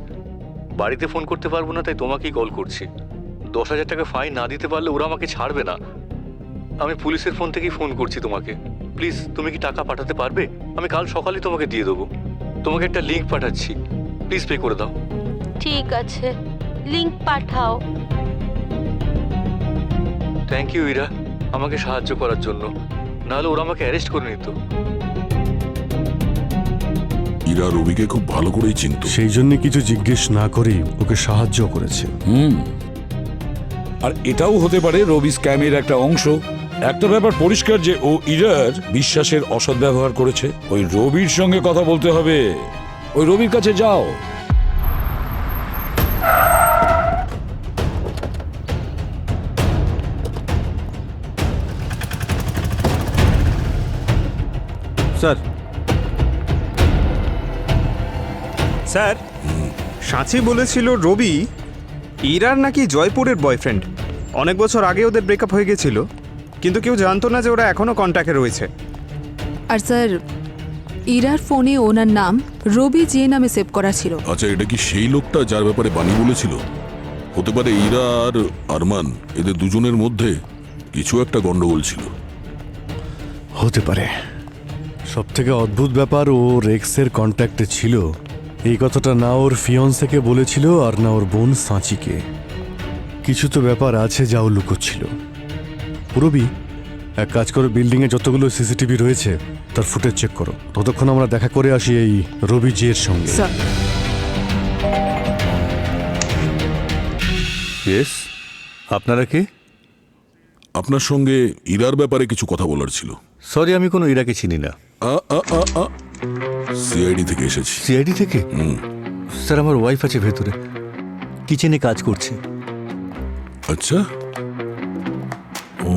বাড়িতে ফোন করতে পারবো না, তাই তোমাকেই কল করছি। 10,000 টাকা ফাইন না দিতে পারলে ওরা আমাকে ছাড়বে না। আমি পুলিশের ফোন থেকেই ফোন করছি তোমাকে। প্লিজ, তুমি কি টাকা পাঠাতে পারবে? আমি কাল সকালেই তোমাকে দিয়ে দেবো। তোমাকে একটা লিঙ্ক পাঠাচ্ছি, প্লিজ পে করে দাও। ঠিক আছে, লিংক পাঠাও। থ্যাংক ইউ ইরা, আমাকে সাহায্য করার জন্য। নাহলে ওরা আমাকে অ্যারেস্ট করে নিত। ইরা রবিকে খুব ভালো করেই চিনত, সেই জন্য কিছু জিজ্ঞেস না করেই ওকে সাহায্য করেছে। আর এটাও হতে পারে রবি স্ক্যামের একটা অংশ। একটা ব্যাপার পরিষ্কার যে ও ইরার বিশ্বাসের অসৎ ব্যবহার করেছে। ওই রবির সঙ্গে কথা বলতে হবে। ওই রবির কাছে যাও। স্যার, স্যার, সাঁচি বলেছিল রবি ইরার নাকি জয়পুরের বয়ফ্রেন্ড। অনেক বছর আগে ওদের ব্রেকআপ হয়ে গেছিল, কিন্তু কেউ জানতো না যে ওরা এখনো কন্ট্যাক্টে রয়েছে। আর স্যার, ইরার ফোনে ওনার নাম রবি যে নামে সেভ করা ছিল। আচ্ছা, এটা কি সেই লোকটা যার ব্যাপারে বানি বলেছিল? হতে পারে ইরা আর আরমান, এদের দুজনের মধ্যে কিছু একটা গন্ডগোল ছিল। হতে পারে। সব থেকে অদ্ভুত ব্যাপার, ও রেক্সের কন্ট্যাক্টে ছিল এই কথাটা না ওর ফিয়ন্সেকে বলেছিল আর না ওর বোন সাঁচিকে। কিছু তো ব্যাপার আছে যা ও লুকোচ্ছিল। পুরবি, এক কাজ করো, বিল্ডিংয়ে যতগুলো সিসিটিভি রয়েছে তার ফুটেজ চেক করো। ততক্ষণ আমরা দেখা করে আসি এই রবি জি এর সঙ্গে। ইয়েস, আপনারা কে? আপনার সঙ্গে ইরার ব্যাপারে কিছু কথা বলার ছিল। সরি, আমি কোনো ইরাকে চিনি না। সিআইডি থেকে এসেছি। সিআইডি থেকে? স্যার, আমার ওয়াইফ আছে ভেতরে, কিচেনে কাজ করছে। আচ্ছা, ও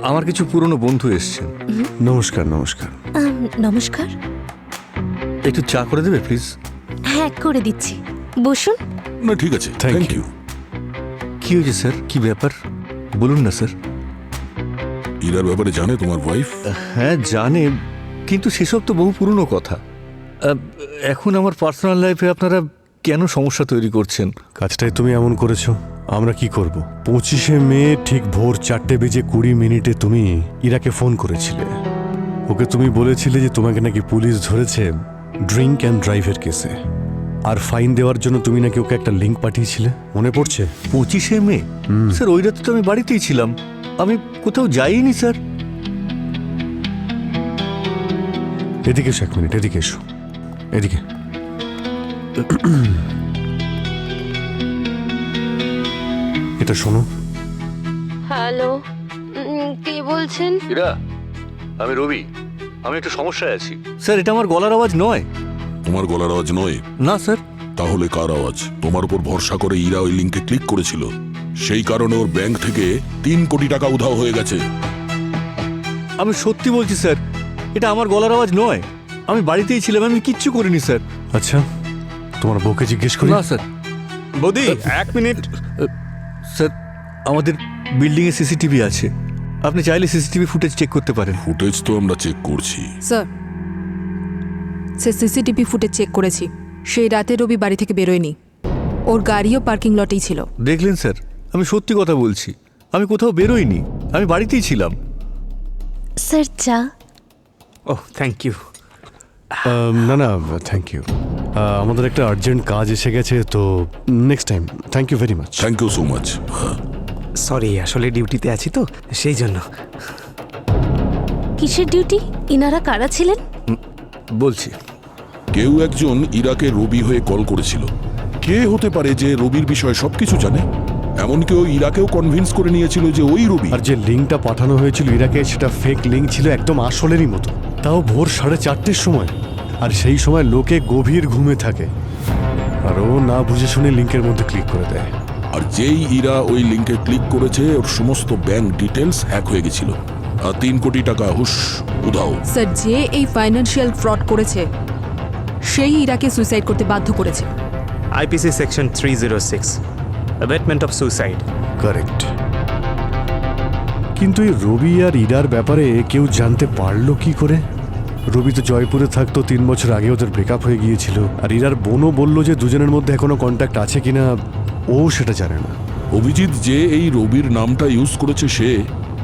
আমার কিছু পুরনো বন্ধু এসছেন। নমস্কার। নমস্কার। নমস্কার। একটু চা করে দেবে প্লিজ? হ্যাঁ, করে দিচ্ছি, বসুন। না, ঠিক আছে, থ্যাংক ইউ। কি হয়েছে স্যার? কি ব্যাপার বলুন না স্যার। ইরার ব্যাপারে জানে তোমার ওয়াইফ? হ্যাঁ জানে, কিন্তু সেসব তো বহু পুরনো কথা। এখন আমার পার্সোনাল লাইফে আপনারা কেন সমস্যা তৈরি করছেন? কাজটাই তুমি এমন করেছো, আমরা কি করব? 25শে মে ঠিক ভোর 4:20 তুমি ইরাকে ফোন করেছিলে। ওকে তুমি বলেছিলে যে তোমাকে নাকি পুলিশ ধরেছে ড্রিঙ্ক অ্যান্ড ড্রাইভের কেসে, আর ফাইন দেওয়ার জন্য তুমি নাকি ওকে একটা লিঙ্ক পাঠিয়েছিলে, মনে পড়ছে? 25শে মে? স্যার, ওই রাতে তো আমি বাড়িতেই ছিলাম, আমি কোথাও যাইনি স্যার। এদিকে এসো, 1 মিনিট, এদিকে এসো, এদিকে। এটা শোনো। হ্যালো, কে বলছেন? ইরা, আমি রবি। আমি একটু সমস্যায় আছি। স্যার এটা আমার গলার আওয়াজ নয়। তোমার গলার আওয়াজ নয়? না স্যার। তাহলে কার আওয়াজ? তোমার উপর ভরসা করে ইরা ওই লিঙ্কে ক্লিক করেছিল, সেই কারণে ওর ব্যাংক থেকে 3 কোটি টাকা উধাও হয়ে গেছে। আমি সত্যি বলছি স্যার, এটা আমার গলার আওয়াজ নয়। আমি বাড়িতেই ছিলাম, আমি কিচ্ছু করিনি স্যার। আচ্ছা, তোমার বউকে জিজ্ঞেস করি। না স্যার। বৌদি, 1 মিনিট। স্যার আমাদের বিল্ডিংয়ে সিসিটিভি আছে, আপনি চাইলে সিসিটিভি ফুটেজ চেক করতে পারেন। ফুটেজ তো আমরা চেক করছি স্যার, সে সিসিটিভি ফুটেজ চেক করেছি। সেই রাতে রবি বাড়ি থেকে বেরোয়নি, ওর গাড়িও পার্কিং লটেই ছিল। দেখলেন স্যার, আমি সত্যি কথা বলছি, আমি কোথাও বেরোইনি, আমি বাড়িতেই ছিলাম। স্যার চা। ওহ, থ্যাংক ইউ। না না, থ্যাংক ইউ। আমাদের একটা আর্জেন্ট কাজ এসে গেছে, তো next time. Thank you very much. Thank you so much. Sorry, আসলে ডিউটিতে আছি তো, সেই জন্য। কিসের ডিউটি? ইনারা কারা ছিলেন? বলছি। কেউ একজন ইরাকে রবি হয়ে কল করেছিল। কে হতে পারে যে রবির বিষয়ে সবকিছু জানে? এমনকি ও ইরাকেও কনভিন্স করে নিয়েছিল যে ওই রবি। আর যে লিঙ্কটা পাঠানো হয়েছিল ইরাকে, সেটা ফেক লিঙ্ক ছিল, একদম আসলেরই মতো। তাও ভোর 4:30-র সময়, আর সেই সময় লোকে গভীর ঘুমে থাকে, আর ও না বুঝে শুনে লিঙ্কের মধ্যে ক্লিক করে দেয়। আর যেই ইরা ওই লিঙ্কে ক্লিক করেছে, ওর সমস্ত ব্যাংক ডিটেলস হ্যাক হয়ে গেছিল, আর 3 কোটি টাকা হুশ উধাও। স্যার, যে এই ফাইন্যান্সিয়াল ফ্রড করেছে সেই ইরাকে সুইসাইড করতে বাধ্য করেছে। IPC section 306, abetment of suicide. Correct. কিন্তু এই রবি আর ইরার ব্যাপারে কেউ জানতে পারলো কি করে? রবি তো জয়পুরে থাকতো, 3 বছর আগে ওদের ব্রেকআপ হয়ে গিয়েছিল, আর ইরার বোনও বললো যে দুজনের মধ্যে এখনো কন্ট্যাক্ট আছে কিনা ও সেটা জানে না। অভিজিৎ যে এই রবির নামটা ইউজ করেছে, সে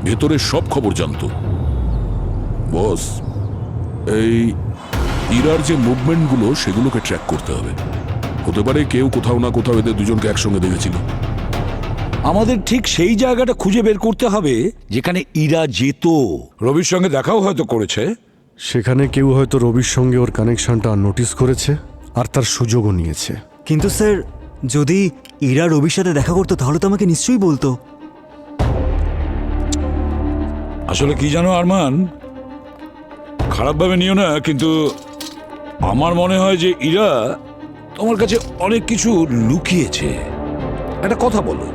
ভেতরের সব খবর জানতো। বস, এই ইরার যে মুভমেন্টগুলো, সেগুলোকে ট্র্যাক করতে হবে। হতে পারে কেউ কোথাও না কোথাও এদের দুজনকে একসঙ্গে দেখেছিল। আমাদের ঠিক সেই জায়গাটা খুঁজে বের করতে হবে যেখানে ইরা যেত। রবির সঙ্গে দেখাও হয়তো করেছে। সেখানে কেউ হয়তো রবির সঙ্গে ওর কানেকশনটা নোটিস করেছে আর তার সুযোগও নিয়েছে। কিন্তু স্যার, যদি ইরা রবির সাথে দেখা করতো তাহলে তো আমাকে নিশ্চয়ই বলতো। আসলে কি জানো আরমান, খারাপভাবে নিও না, কিন্তু আমার মনে হয় যে ইরা তোমার কাছে অনেক কিছু লুকিয়েছে। একটা কথা বলো,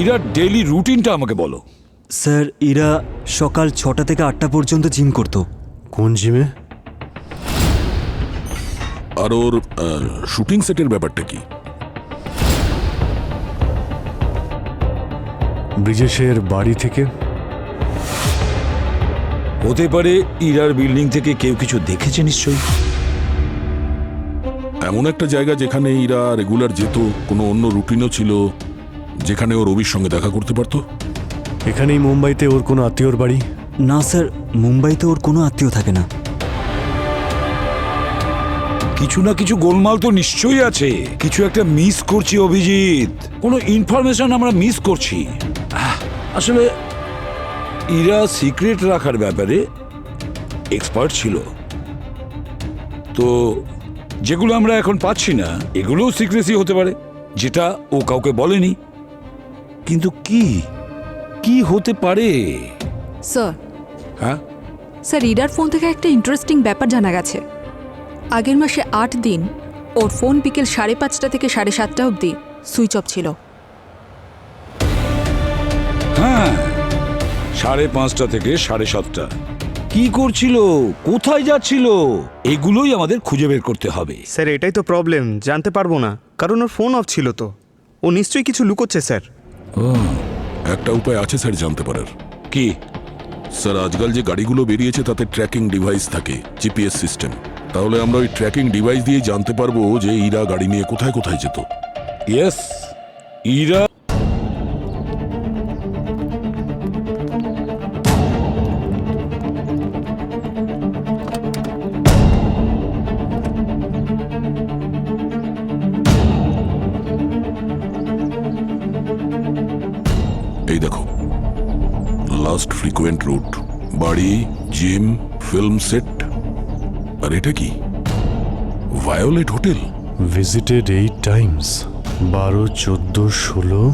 ইরার ডেইলি রুটিনটা আমাকে বলো। স্যার, ইরা সকাল 6টা থেকে 8টা পর্যন্ত জিম করতো। কোন জিমে? আর ওর শুটিং সেটের ব্যাপারটা কি? ব্রিজেশের বাড়ি থেকে। হতে পারে ইরার বিল্ডিং থেকে কেউ কিছু দেখেছে নিশ্চয়ই। এমন একটা জায়গা যেখানে ইরা রেগুলার যেত, কোনো অন্য রুটিনও ছিল, যেখানে ও রবির সঙ্গে দেখা করতে পারতো। এখানেই মুম্বাইতে ওর কোনো আত্মীয়র বাড়ি? না স্যার, মুম্বাইতে ওর কোনো আত্মীয় থাকে না। কিছু না কিছু গোলমাল তো নিশ্চয়ই আছে। কিছু একটা মিস করছি অভিজিৎ, কোনো ইনফরমেশন আমরা মিস করছি। আসলে ইরা সিক্রেট রাখার ব্যাপারে এক্সপার্ট ছিল, তো যেগুলো আমরা এখন পাচ্ছি না এগুলোও সিক্রেসি হতে পারে, যেটা ও কাউকে বলেনি। কিন্তু কি কি হতে পারে? স্যার, হ্যাঁ স্যার, ইরার ফোন থেকে একটা ইন্টারেস্টিং ব্যাপার জানা গেছে। আগের মাসে 8 দিন ওর ফোন বিকেল 5:30 থেকে 7:30 অবধি সুইচ অফ ছিল। হ্যাঁ, 5:30 থেকে 7:30 কি করছিল, কোথায় যাচ্ছিল, এগুলোই আমাদের খুঁজে বের করতে হবে। স্যার, এটাই তো প্রবলেম, জানতে পারবো না, কারণ ওর ফোন অফ ছিল তো। ও নিশ্চয়ই কিছু লুকোচ্ছে স্যার। একটা উপায় আছে স্যার জানতে পারার। কি? স্যার, আজকাল যে গাড়িগুলো বেরিয়েছে তাতে ট্র্যাকিং ডিভাইস থাকে, জিপিএস সিস্টেম। তাহলে আমরা ওই ট্র্যাকিং ডিভাইস দিয়ে জানতে পারবো যে ইরা গাড়ি নিয়ে কোথায় কোথায় যেত। ইয়েস, ইরা এই দেখো, লাস্ট ফ্রিকোয়েন্ট রুট, বাড়ি, জিম, ফিল্ম সেট। আর এটা কি? Violet hotel. Visited 8 times, 12, 14, 16,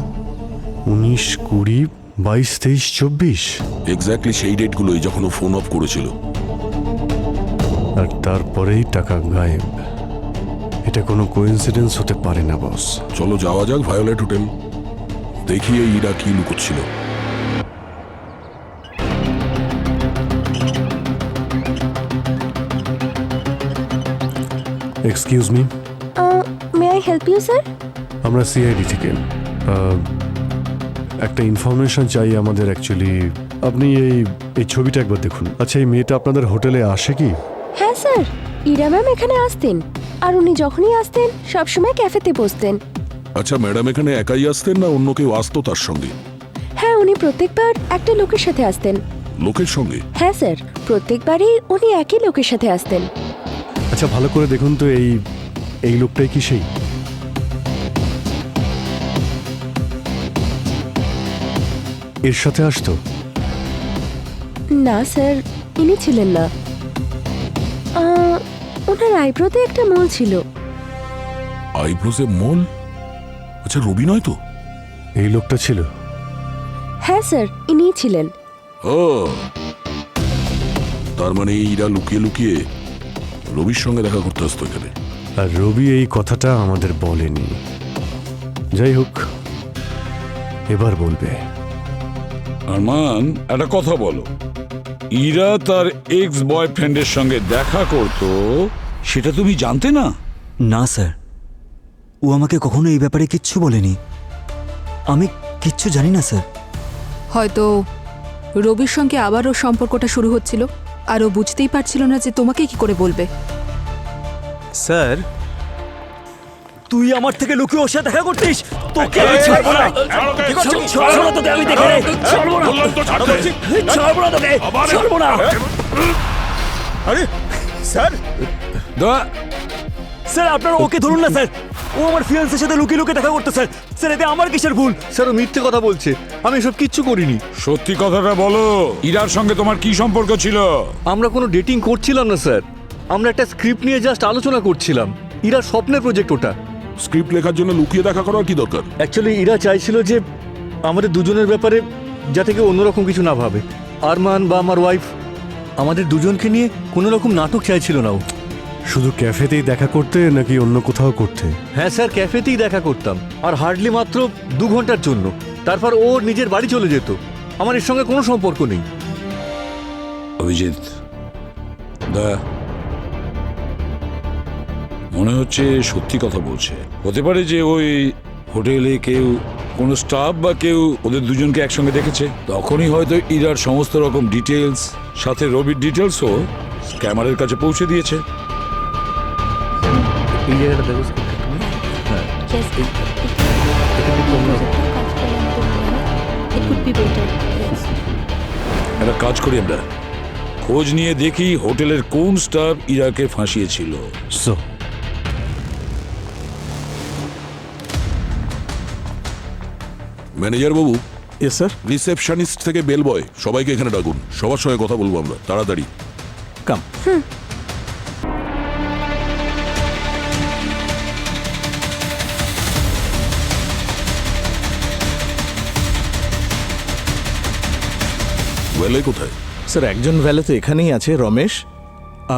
19, 20, 22, 23, 24। Exactly সেই ডেটগুলোই যখন ও ফোন অফ করেছিল। আর তারপরেই টাকা গায়েব। এটা কোনো কোইন্সিডেন্স হতে পারে না বস। চলো যাওয়া যাক ভায়োলেট হোটেল, দেখি এই ইরা কি লুকোচ্ছিল। Excuse me, may I help you sir? আমরা সিআইডি থেকে একটা ইনফরমেশন চাই আমাদের অ্যাকচুয়ালি। আপনি এই ছবিটা একবার দেখুন। আচ্ছা, এই মেয়েটা আপনাদের হোটেলে আসে কি? হ্যাঁ স্যার, ইরা ম্যাম এখানে আসতেন, আর উনি যখনই আসতেন সবসময় ক্যাফেতে বসতেন। আচ্ছা ম্যাডাম এখানে একাই আসতেন না অন্য কেউ আসতো তার সঙ্গে? হ্যাঁ, উনি প্রত্যেকবার একটা লোকের সাথে আসতেন। লোকের সঙ্গে? হ্যাঁ স্যার, প্রত্যেকবারই উনি একই লোকের সাথে আসতেন। আচ্ছা ভালো করে দেখুন তো, এই লোকটাই কি সেই? এর সাথে আসতো? না স্যার, ইনি ছিলেন না। ওনার আইব্রোতে একটা মোল ছিল। আইব্রোজে মোল? আচ্ছা রবি নয় তো? এই লোকটা ছিল? হ্যাঁ স্যার, ইনিই ছিলেন। ও, তার মানে ইরা লুকিয়ে লুকিয়ে রবির সঙ্গে দেখা করতে আসতো এখানে। আর রবি এই কথাটা আমাদের বলেনি। যাই হোক, এবার বলবে। আরমান, একটা কথা বলো, ইরা তার এক্স বয়ফ্রেন্ডের সঙ্গে দেখা করতো সেটা তুমি জানতে না? না স্যার, ও আমাকে কখনো এই ব্যাপারে কিচ্ছু বলেনি। আমি কিচ্ছু জানি না স্যার। হয়তো রবির সঙ্গে আবারও সম্পর্কটা শুরু হচ্ছিল, আর ও বুঝতেই পারছিল না যে তোমাকে কি করে বলবে। স্যার, তুই আমার থেকে লুকিয়ে ওর সাথে দেখা করতিস? তোকে এই, ছাড়বো না। কি করছিস? ছাড়বো না তোকে, আমি দেখে নেই। ছাড়বো না। বললাম তো ছাড়তে। ছাড়বো না তোকে, ছাড়বো না। আরে স্যার, স্যার আপনারা ওকে ধরুন না স্যার। ও আমার ফিয়ান্সের সাথে লুকিয়ে লুকিয়ে দেখা করতো স্যার। স্যার এতে আমার কিসের ভুল? স্যার ও মিথ্যে কথা বলছে, আমি এসব কিচ্ছু করিনি। সত্যি কথাটা বলো, ইরার সঙ্গে তোমার কি সম্পর্ক ছিল? আমরা কোনো ডেটিং করছিলাম না স্যার, আমরা একটা স্ক্রিপ্ট নিয়ে জাস্ট আলোচনা করছিলাম। ইরা স্বপ্নের প্রজেক্ট ওটা। স্ক্রিপ্ট লেখার জন্য লুকিয়ে দেখা করার কি দরকার? অ্যাকচুয়ালি ইরা চাইছিল যে আমাদের দুজনের ব্যাপারে যাতে কেউ অন্যরকম কিছু না ভাবে। আরমান বা আমার ওয়াইফ, আমাদের দুজনকে নিয়ে কোনো রকম নাটক চাইছিল না ও। শুধু ক্যাফেতেই দেখা করতে নাকি অন্য কোথাও করতে? হ্যাঁ স্যার, ক্যাফেতেই দেখা করতাম, আর হার্ডলি মাত্র 2 ঘন্টার জন্য। তারপর ও নিজের বাড়ি চলে যেত। আমার এর সঙ্গে কোনো সম্পর্ক নেই। অভিজিৎ দা, মনে হচ্ছে সত্যি কথা বলছে। হতে পারে যে ওই হোটেলে কেউ, কোনো স্টাফ বা কেউ ওদের দুজনকে একসঙ্গে দেখেছে। তখনই হয়তো ইরার সমস্ত রকম ডিটেলস সাথে রবির ডিটেলসও ক্যামেরার কাছে পৌঁছে দিয়েছে। এই জায়গাটা দেখো। একটা কাজ করি আমরা, খোঁজ নিয়ে দেখি হোটেলের কোন স্টাফ ইরাকে ফাঁসিয়েছিল। ম্যানেজার বাবু। Yes sir. রিসেপশনিস্ট থেকে বেল বয় সবাইকে এখানে ডাকুন, সবার সঙ্গে কথা বলবো আমরা, তাড়াতাড়ি। কাম। ওয়েলে কোথায়? স্যার একজন ভ্যালে তো এখানেই আছে, রমেশ।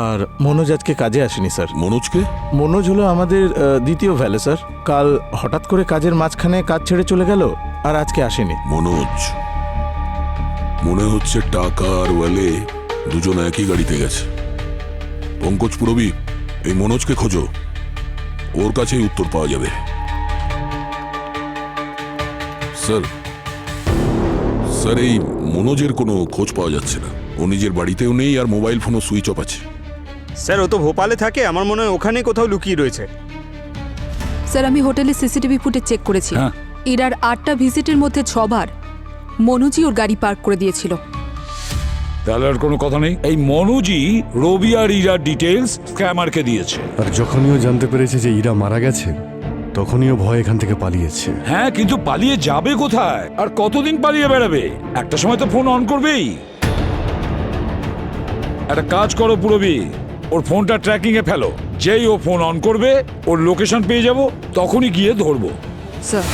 আর মনোজ আজকে কাজে আসেনি স্যার। মনোজকে? মনোজ হলো আমাদের দ্বিতীয় ভ্যালে স্যার। কাল হঠাৎ করে কাজের মাঝখানে কাজ ছেড়ে চলে গেল, আর আজকে আসেনি। মনোজ, মনে হচ্ছে টাকা আর ওয়েলে দুজন একই গাড়িতে গেছে। পঙ্কজ পুরবী, এই মনোজকে খোঁজো, ওর কাছেই উত্তর পাওয়া যাবে। স্যার, স্যার এই মনোজের কোনো খোঁজ পাওয়া যাচ্ছে না। ও নিজের বাড়িতেও নেই, আর মোবাইল ফোনও সুইচ অফ আছে। স্যার ও তো ভোপালে থাকে, আমার মনে হয় ওখানে কোথাও লুকিয়ে রয়েছে। স্যার আমি হোটেলের সিসিটিভি ফুটেজ চেক করেছি। ইরার 8টা ভিজিটের মধ্যে 6 বার মনোজই ওর গাড়ি পার্ক করে দিয়েছিল। তাহলে আর কোনো কথা নেই, এই মনোজই রবি আর ইরার ডিটেলস স্ক্যামারকে দিয়েছে। আর যখনই ও জানতে পেরেছে যে ইরা মারা গেছে, তখনই ও ভয় এখান থেকে পালিয়েছে। হ্যাঁ, কিন্তু পালিয়ে যাবে কোথায় আর কতদিন পালিয়ে বেড়াবে? একটা সময় তো ফোন অন করবেই। একটা কাজ করো পুরবী, ওর ফোনটা ট্র্যাকিং এ ফেলো, যেই ও ফোন অন করবে ওর লোকেশন পেয়ে যাব, তখনই গিয়ে ধরবো। স্যার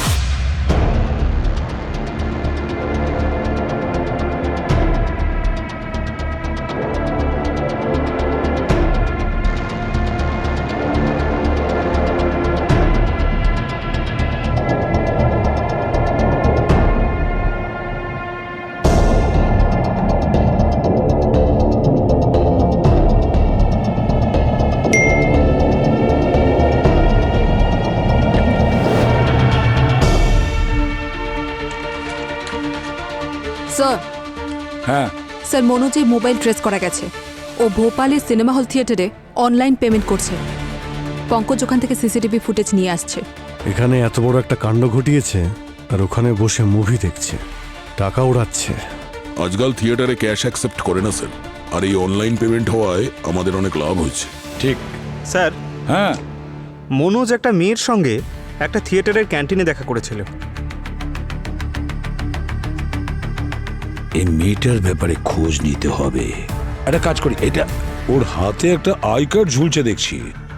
স্যার হ্যাঁ স্যার মনোজের মোবাইল ট্রেস করা গেছে। ও ভোপালের সিনেমা হল থিয়েটারে অনলাইন পেমেন্ট করছে। পঙ্কজ ওখান থেকে সিসিটিভি ফুটেজ নিয়ে আসছে। এখানে এত বড় একটা কাণ্ড ঘটিয়েছে আর ওখানে বসে মুভি দেখছে, টাকা উড়াচ্ছে। আজকাল থিয়েটারে ক্যাশ অ্যাকসেপ্ট করে না স্যার, আর এই অনলাইন পেমেন্ট হওয়ায় আমাদের অনেক লাভ হয়েছে। ঠিক। স্যার, হ্যাঁ, মনোজ একটা মেয়ের সঙ্গে একটা থিয়েটারের ক্যান্টিনে দেখা করেছিল। এই মেয়েটার ব্যাপারে খোঁজ নিতে হবে। একটা কাজ করি, এটা ওর হাতে একটা আই কার্ড ঝুলছে দেখছি,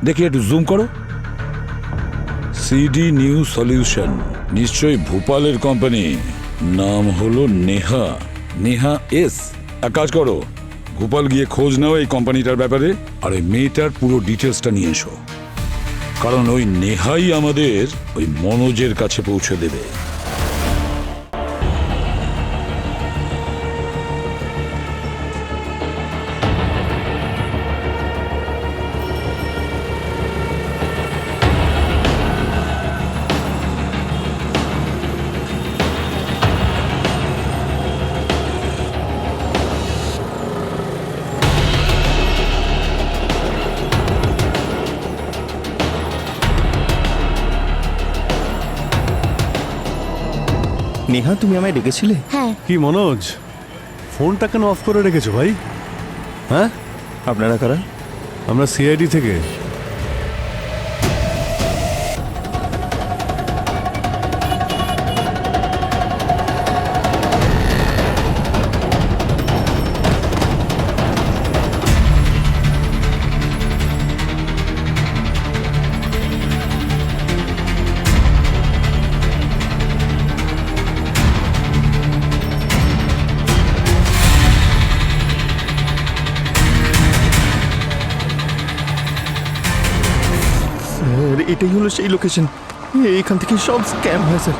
দেখি একটু জুম করো। সিডি নিউ সলিউশন, নিশ্চয়ই ভোপালের কোম্পানি। নাম হলো নেহা, নেহা এস। এক কাজ করো, ভোপাল গিয়ে খোঁজ নাও এই কোম্পানিটার ব্যাপারে, আর ওই মেয়েটার পুরো ডিটেলসটা নিয়ে এসো, কারণ ওই নেহাই আমাদের ওই মনোজের কাছে পৌঁছে দেবে। নেহা, তুমি আমায় ডেকেছিলে? হ্যাঁ। কি মনোজ, ফোনটা কেন অফ করে রেখেছো ভাই? হ্যাঁ, আপনারা কারা? আমরা সিআইডি থেকে। স্যার, এটাই হলো সেই লোকেশন। এইখান থেকে সব স্ক্যাম হয় স্যার।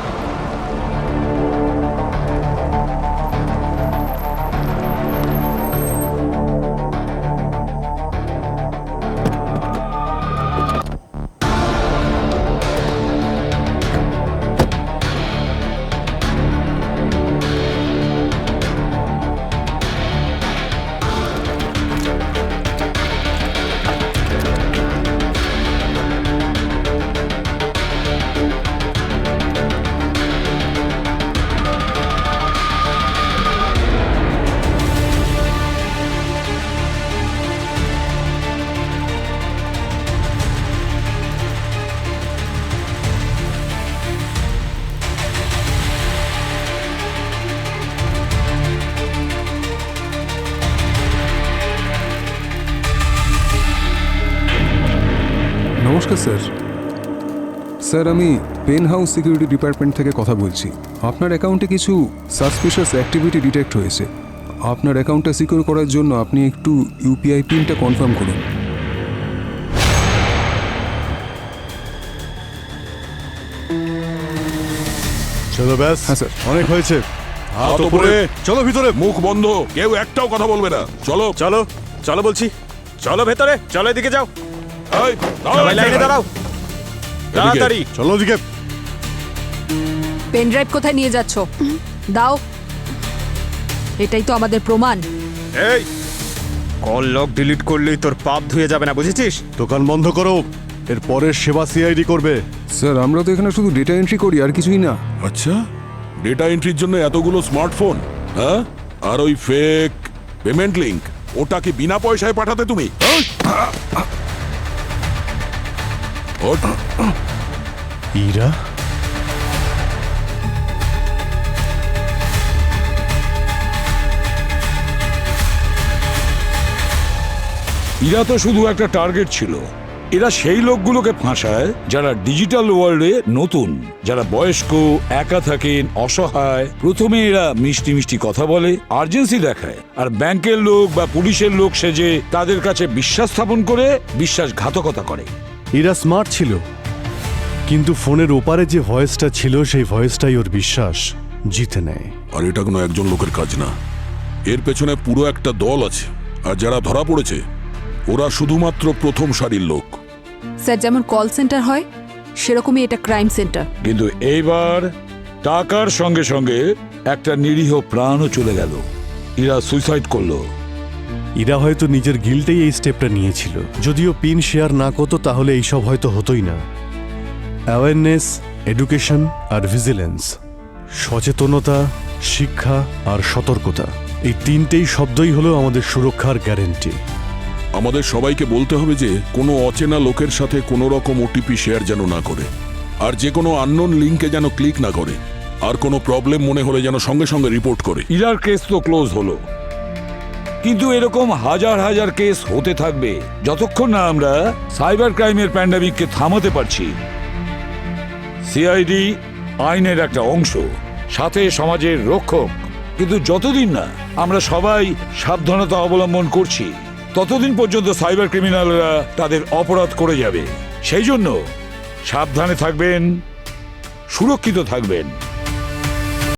নমস্কার স্যার। স্যার, আমি পেন হাউস সিকিউরিটি ডিপার্টমেন্ট থেকে কথা বলছি। আপনার অ্যাকাউন্টে কিছু সাসপিশিয়াস অ্যাক্টিভিটি ডিটেক্ট হয়েছে। আপনার অ্যাকাউন্টটা সিকিউর করার জন্য আপনি একটু ইউপিআই পিনটা কনফার্ম করুন। চলো ব্যাস। হ্যাঁ স্যার। অনেক হয়েছে, হাত উপরে, চলো ভিতরে। মুখ বন্ধ, কেউ একটাও কথা বলবে না। চলো চলো চলো বলছি, চলো ভেতরে, চলো এদিকে যাও। এই, দাঁড়াও, সবাই লাইনে দাঁড়াও, তাড়াতাড়ি। চলো ওদিকে। পেন ড্রাইভ কোথায় নিয়ে যাচ্ছ? দাও। এটাই তো আমাদের প্রমাণ। এই, কল লক ডিলিট করলেই তোর পাপ ধুয়ে যাবে না, বুঝেছিস? দোকান বন্ধ করো, এর পরের সেবা সিআইডি করবে। স্যার, আমরা তো এখানে শুধু ডেটা এন্ট্রি করি, আর কিছুই না। আচ্ছা, ডেটা এন্ট্রির জন্য এতগুলো স্মার্টফোন? হ্যাঁ, আর ওই ফেক পেমেন্ট লিংক, ওটা কি বিনা পয়সায় পাঠাতে তুমি? ইরা, ইরা তো শুধু একটা টার্গেট ছিল, এরা সেই লোকগুলোকে ফাঁসায় যারা ডিজিটাল ওয়ার্ল্ডে নতুন, যারা বয়স্ক, একা থাকেন, অসহায়। প্রথমে এরা মিষ্টি মিষ্টি কথা বলে, আর্জেন্সি দেখায়, আর ব্যাংকের লোক বা পুলিশের লোক সেজে তাদের কাছে বিশ্বাস স্থাপন করে বিশ্বাসঘাতকতা করে। এরা স্মার্ট ছিল, কিন্তু ফোনের ওপারে যে ভয়েসটা ছিল সেই ভয়েসটাই ওর বিশ্বাস জিতে নেয়। আর এটা কোনো একজন লোকের কাজ না, এর পেছনে পুরো একটা দল আছে। আর যারা ধরা পড়েছে ওরা শুধুমাত্র প্রথম সারির লোক। স্যার, যেমন কল সেন্টার হয় সেরকমই এটা ক্রাইম সেন্টার। কিন্তু এইবার টাকার সঙ্গে সঙ্গে একটা নিরীহ প্রাণও চলে গেল। এরা সুইসাইড করলো। এরা হয়তো নিজের গিল্টেই এই স্টেপটা নিয়েছিল। যদিও পিন শেয়ার না করতো তাহলে এইসব হয়তো হতোই না। অ্যাওয়ারনেস, এডুকেশন আর ভিজিলেন্স, সচেতনতা, শিক্ষা আর সতর্কতা, এই তিনটেই শব্দই হলো আমাদের সুরক্ষার গ্যারেন্টি। আমাদের সবাইকে বলতে হবে যে কোনো অচেনা লোকের সাথে কোনো রকম ওটিপি শেয়ার যেন না করে, আর যে কোনো আননোন লিঙ্কে যেন ক্লিক না করে, আর কোনো প্রবলেম মনে হলে যেন সঙ্গে সঙ্গে রিপোর্ট করে। ইরার কেস তো ক্লোজ হলো, কিন্তু এরকম হাজার হাজার কেস হতে থাকবে যতক্ষণ না আমরা সাইবার ক্রাইমের প্যান্ডামিককে থামাতে পারছি। সিআইডি আইনের একটা অংশ, সাথে সমাজের রক্ষক, কিন্তু যতদিন না আমরা সবাই সাবধানতা অবলম্বন করছি ততদিন পর্যন্ত সাইবার ক্রিমিনালরা তাদের অপরাধ করে যাবে। সেই জন্য সাবধানে থাকবেন, সুরক্ষিত থাকবেন।